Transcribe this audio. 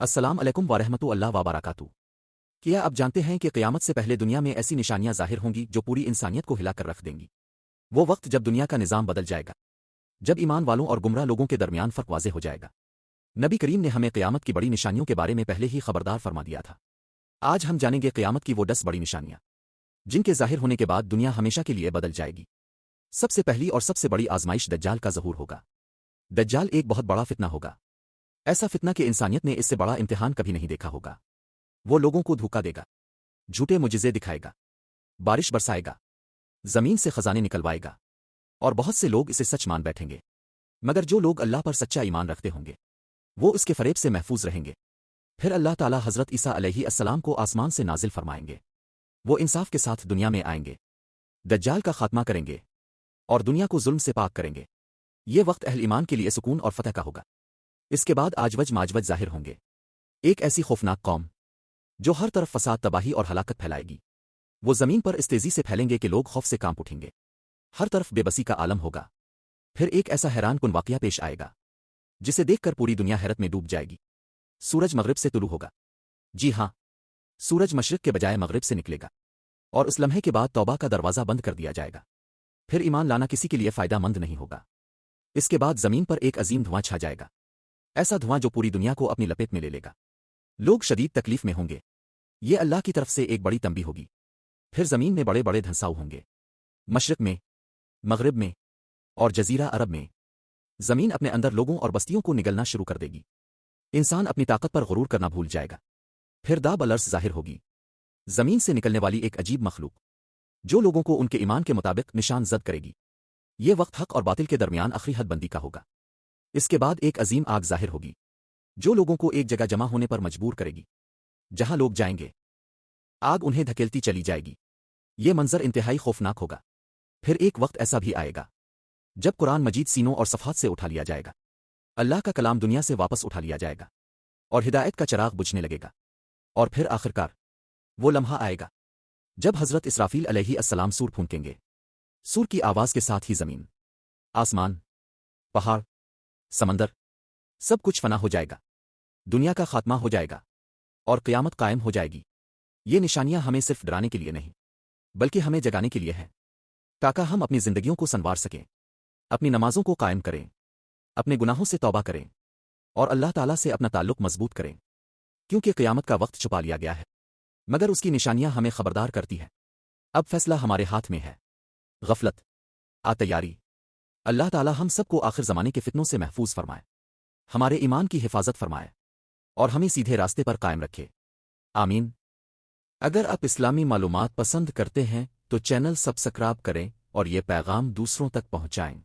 السلام علیکم ورحمۃ اللہ وبرکاتہ۔ کیا آپ جانتے ہیں کہ قیامت سے پہلے دنیا میں ایسی نشانیاں ظاہر ہوں گی جو پوری انسانیت کو ہلا کر رکھ دیں گی؟ وہ وقت جب دنیا کا نظام بدل جائے گا، جب ایمان والوں اور گمراہ لوگوں کے درمیان فرق واضح ہو جائے گا۔ نبی کریم نے ہمیں قیامت کی بڑی نشانیوں کے بارے میں پہلے ہی خبردار فرما دیا تھا۔ آج ہم جانیں گے قیامت کی وہ 10 بڑی نشانیاں جن کے ظاہر ہونے کے بعد دنیا ہمیشہ کے لیے بدل جائے گی۔ سب سے پہلی اور سب سے بڑی آزمائش دجال کا ظہور ہوگا۔ دجال ایک بہت بڑا فتنہ ہوگا، ایسا فتنہ کہ انسانیت نے اس سے بڑا امتحان کبھی نہیں دیکھا ہوگا۔ وہ لوگوں کو دھوکا دے گا، جھوٹے معجزے دکھائے گا، بارش برسائے گا، زمین سے خزانے نکلوائے گا، اور بہت سے لوگ اسے سچ مان بیٹھیں گے۔ مگر جو لوگ اللہ پر سچا ایمان رکھتے ہوں گے وہ اس کے فریب سے محفوظ رہیں گے۔ پھر اللہ تعالی حضرت عیسیٰ علیہ السلام کو آسمان سے نازل فرمائیں گے۔ وہ انصاف کے ساتھ دنیا میں آئیں گے، دجال کا خاتمہ کریں گے اور دنیا کو ظلم سے پاک کریں گے۔ یہ وقت اہل ایمان کے لیے سکون اور فتح کا ہوگا۔ اس کے بعد آجوج ماجوج ظاہر ہوں گے، ایک ایسی خوفناک قوم جو ہر طرف فساد، تباہی اور ہلاکت پھیلائے گی۔ وہ زمین پر اس تیزی سے پھیلیں گے کہ لوگ خوف سے کانپ اٹھیں گے۔ ہر طرف بے بسی کا عالم ہوگا۔ پھر ایک ایسا حیران کن واقعہ پیش آئے گا جسے دیکھ کر پوری دنیا حیرت میں ڈوب جائے گی۔ سورج مغرب سے طلوع ہوگا۔ جی ہاں، سورج مشرق کے بجائے مغرب سے نکلے گا، اور اس لمحے کے بعد توبہ کا دروازہ بند کر دیا جائے گا۔ پھر ایمان لانا کسی کے لیے فائدہ مند نہیں ہوگا۔ اس کے بعد زمین پر ایک عظیم دھواں چھا جائے گا، ایسا دھواں جو پوری دنیا کو اپنی لپیٹ میں لے لے گا۔ لوگ شدید تکلیف میں ہوں گے۔ یہ اللہ کی طرف سے ایک بڑی تنبیہ ہوگی۔ پھر زمین میں بڑے بڑے دھنساؤ ہوں گے، مشرق میں، مغرب میں اور جزیرہ عرب میں۔ زمین اپنے اندر لوگوں اور بستیوں کو نگلنا شروع کر دے گی۔ انسان اپنی طاقت پر غرور کرنا بھول جائے گا۔ پھر داب الارض ظاہر ہوگی، زمین سے نکلنے والی ایک عجیب مخلوق جو لوگوں کو ان کے ایمان کے مطابق نشان زد کرے گی۔ یہ وقت حق اور باطل کے درمیان آخری حد بندی کا ہوگا۔ اس کے بعد ایک عظیم آگ ظاہر ہوگی جو لوگوں کو ایک جگہ جمع ہونے پر مجبور کرے گی۔ جہاں لوگ جائیں گے آگ انہیں دھکیلتی چلی جائے گی۔ یہ منظر انتہائی خوفناک ہوگا۔ پھر ایک وقت ایسا بھی آئے گا جب قرآن مجید سینوں اور صفحات سے اٹھا لیا جائے گا، اللہ کا کلام دنیا سے واپس اٹھا لیا جائے گا اور ہدایت کا چراغ بجھنے لگے گا۔ اور پھر آخرکار وہ لمحہ آئے گا جب حضرت اسرافیل علیہ السلام سور پھونکیں گے۔ سور کی آواز کے ساتھ ہی زمین، آسمان، پہاڑ، سمندر سب کچھ فنا ہو جائے گا، دنیا کا خاتمہ ہو جائے گا اور قیامت قائم ہو جائے گی۔ یہ نشانیاں ہمیں صرف ڈرانے کے لیے نہیں بلکہ ہمیں جگانے کے لیے ہیں، تاکہ ہم اپنی زندگیوں کو سنوار سکیں، اپنی نمازوں کو قائم کریں، اپنے گناہوں سے توبہ کریں اور اللہ تعالیٰ سے اپنا تعلق مضبوط کریں۔ کیونکہ قیامت کا وقت چھپا لیا گیا ہے، مگر اس کی نشانیاں ہمیں خبردار کرتی ہیں۔ اب فیصلہ ہمارے ہاتھ میں ہے۔ غفلت تیاری۔ اللہ تعالیٰ ہم سب کو آخر زمانے کے فتنوں سے محفوظ فرمائے، ہمارے ایمان کی حفاظت فرمائے اور ہمیں سیدھے راستے پر قائم رکھے، آمین۔ اگر آپ اسلامی معلومات پسند کرتے ہیں تو چینل سبسکرائب کریں اور یہ پیغام دوسروں تک پہنچائیں۔